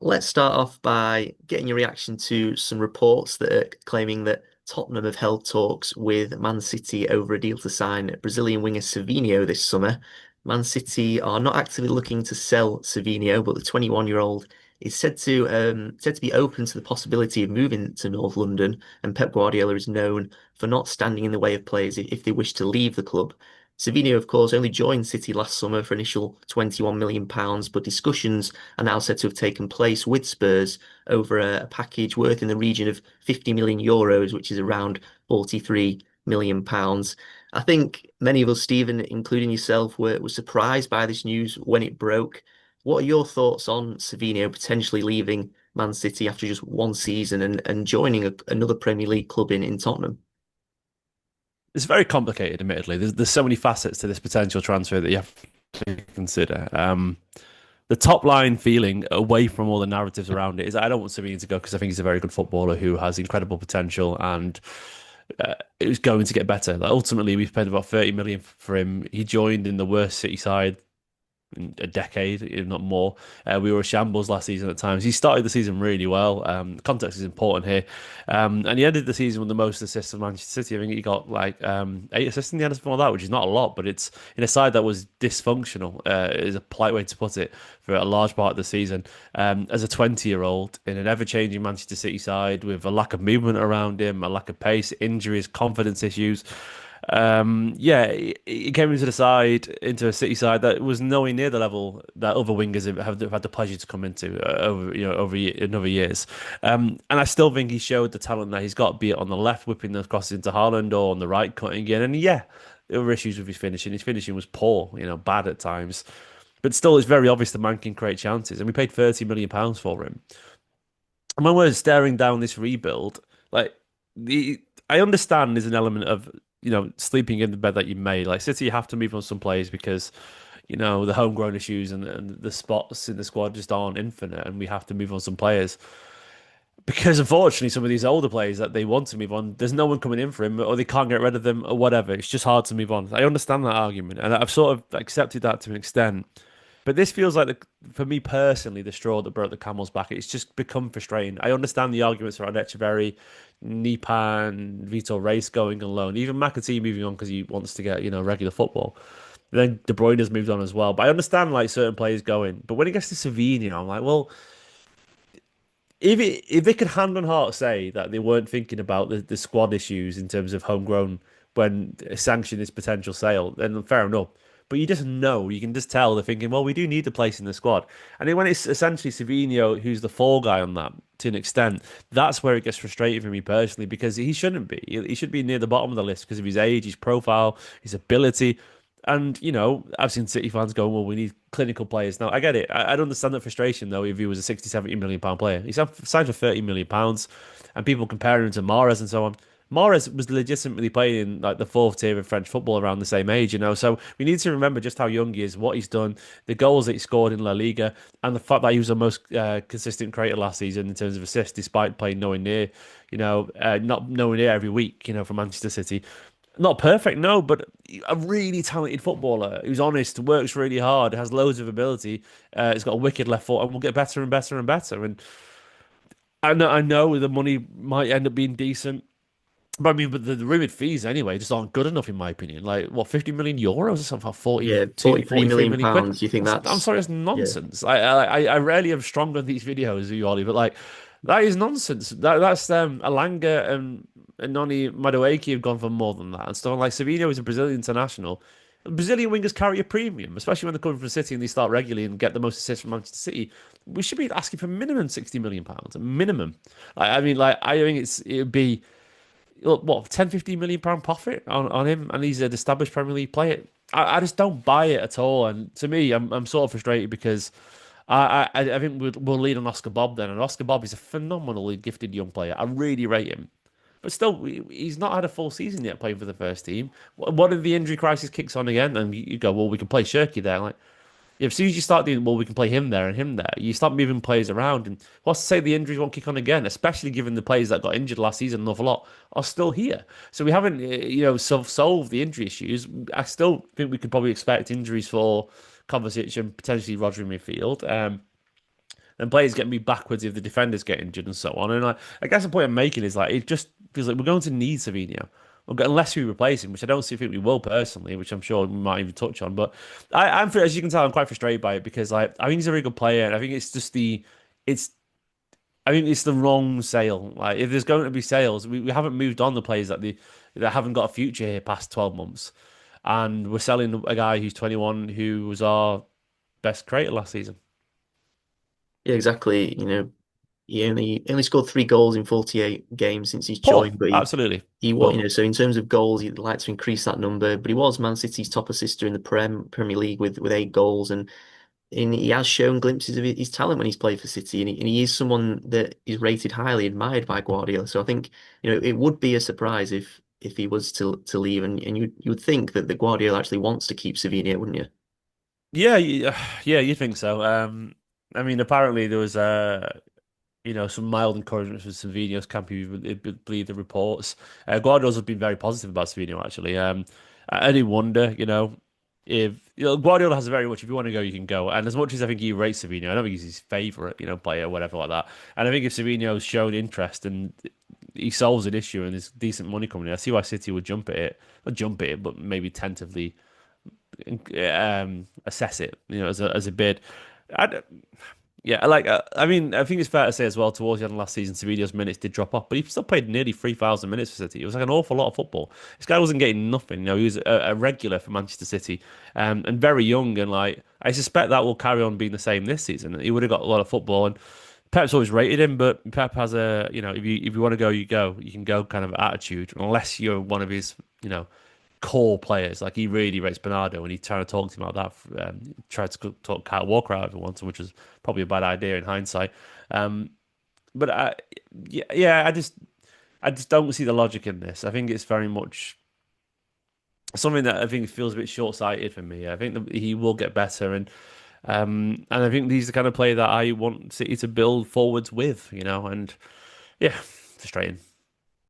Let's start off by getting your reaction to some reports that are claiming that Tottenham have held talks with Man City over a deal to sign Brazilian winger Savinho this summer. Man City are not actively looking to sell Savinho, but the 21-year-old is said to be open to the possibility of moving to North London, and Pep Guardiola is known for not standing in the way of players if they wish to leave the club. Savinho, of course, only joined City last summer for initial £21 million, but discussions are now said to have taken place with Spurs over a package worth in the region of 50 million euros, which is around 43 million pounds. I think many of us, Stephen, including yourself, were surprised by this news when it broke. What are your thoughts on Savinho potentially leaving Man City after just one season and joining another Premier League club in Tottenham? It's very complicated, admittedly. There's so many facets to this potential transfer that you have to consider. The top line feeling away from all the narratives around it is I don't want Savinho to go because I think he's a very good footballer who has incredible potential and it was going to get better. Like, ultimately, we've paid about 30 million for him. He joined in the worst City side in a decade, if not more. We were a shambles last season at times. He started the season really well. Context is important here. And he ended the season with the most assists of Manchester City. I think he got like 8 assists in the end, something like that, which is not a lot, but it's in a side that was dysfunctional, is a polite way to put it, for a large part of the season. As a 20-year-old in an ever changing Manchester City side with a lack of movement around him, a lack of pace, injuries, confidence issues. Yeah, he came into the side, into a City side that was nowhere near the level that other wingers have had the pleasure to come into in other years. And I still think he showed the talent that he's got, be it on the left whipping the crosses into Haaland or on the right cutting in. And yeah, there were issues with his finishing. His finishing was poor, bad at times. But still, it's very obvious the man can create chances. And we paid £30 million for him. And when we're staring down this rebuild, like the I understand there's an element of sleeping in the bed that you made. Like City have to move on some players because the homegrown issues and the spots in the squad just aren't infinite, and we have to move on some players because unfortunately some of these older players that they want to move on, there's no one coming in for him, or they can't get rid of them, or whatever. It's just hard to move on. I understand that argument, and I've sort of accepted that to an extent. But this feels like, for me personally, the straw that broke the camel's back. It's just become frustrating. I understand the arguments around Echeverry, Nipan, Vitor Reis going on loan, even McAtee moving on because he wants to get regular football. Then De Bruyne has moved on as well. But I understand like certain players going. But when it gets to Savinho, I'm like, well, if they could hand on heart say that they weren't thinking about the squad issues in terms of homegrown when sanctioning this potential sale, then fair enough. But you just know, you can just tell they're thinking, well, we do need a place in the squad. And then when it's essentially Savinho who's the fall guy on that to an extent, that's where it gets frustrating for me personally because he shouldn't be. He should be near the bottom of the list because of his age, his profile, his ability. And, I've seen City fans going, well, we need clinical players. Now, I get it. I'd understand that frustration, though, if he was a 60, £70 million player. He's signed for £30 million, and people comparing him to Mahrez and so on. Mahrez was legitimately playing in like the fourth tier of French football around the same age. So we need to remember just how young he is, what he's done, the goals that he scored in La Liga, and the fact that he was the most consistent creator last season in terms of assists, despite playing nowhere near, not nowhere near every week, for Manchester City. Not perfect, no, but a really talented footballer who's honest, works really hard, has loads of ability. He's got a wicked left foot, and will get better and better and better. And I know the money might end up being decent, but I mean, but the rumored fees anyway just aren't good enough in my opinion. Like what, 50 million euros or something, like Yeah, 42, 43 43 million million quid? pounds. You think I'm that's sorry, that's yeah. nonsense. I rarely am strong on these videos, you Ollie, but like that is nonsense. That's Alanga and Noni Madueke have gone for more than that and stuff. Like Savinho is a Brazilian international. Brazilian wingers carry a premium, especially when they're coming from City and they start regularly and get the most assists from Manchester City. We should be asking for minimum £60 million, minimum. I mean, like I think it'd be look, what, 10, £15 million profit on him, and he's an established Premier League player. I just don't buy it at all. And to me, I'm sort of frustrated because I think we'll lead on Oscar Bob then. And Oscar Bob is a phenomenally gifted young player. I really rate him. But still, he's not had a full season yet playing for the first team. What if the injury crisis kicks on again? And you go, well, we can play Shirky there. Like, as soon as you start doing, well, we can play him there and him there, you start moving players around. And what's to say the injuries won't kick on again, especially given the players that got injured last season, an awful lot, are still here. So we haven't, solved the injury issues. I still think we could probably expect injuries for conversation, potentially Rodri midfield. and players get me backwards if the defenders get injured and so on. And I guess the point I'm making is like it just feels like we're going to need Savinho. Unless we replace him, which I don't think we will personally, which I'm sure we might even touch on. But as you can tell, I'm quite frustrated by it because like I think he's a very good player, and I think it's just it's I think it's the wrong sale. Like if there's going to be sales, we haven't moved on the players that haven't got a future here past 12 months, and we're selling a guy who's 21 who was our best creator last season. Yeah, exactly. He only scored 3 goals in 48 games since he's Poor, joined, but absolutely. he what But so in terms of goals, he'd like to increase that number. But he was Man City's top assister in the Premier League with 8 goals, and he has shown glimpses of his talent when he's played for City, and he is someone that is rated highly, admired by Guardiola. So I think it would be a surprise if he was to leave, and you would think that the Guardiola actually wants to keep Savinho, wouldn't you? yeah, yeah, you think so? I mean, apparently there was some mild encouragement from Savinho's camp. If you believe the reports, Guardiola's have been very positive about Savinho. Actually, I do wonder, if Guardiola has a very much. If you want to go, you can go. And as much as I think he rates Savinho, I don't think he's his favorite, player, whatever like that. And I think if Savinho's shown interest and he solves an issue and there's decent money coming in, I see why City would jump at it, not jump at it, but maybe tentatively assess it, as a bid. I, yeah, I mean, I think it's fair to say as well, towards the end of last season, Savinho's minutes did drop off, but he still played nearly 3,000 minutes for City. It was like an awful lot of football. This guy wasn't getting nothing. He was a regular for Manchester City, and very young. And like, I suspect that will carry on being the same this season. He would have got a lot of football, and Pep's always rated him, but Pep has if you want to go, you go. You can go kind of attitude, unless you're one of his, core players. Like he really rates Bernardo, and he tried to talk to him about that. Tried to talk Kyle Walker out of it once, which was probably a bad idea in hindsight. Um, but yeah, I just don't see the logic in this. I think it's very much something that I think feels a bit short-sighted for me. I think that he will get better, and I think he's the kind of player that I want City to build forwards with, and yeah, frustrating.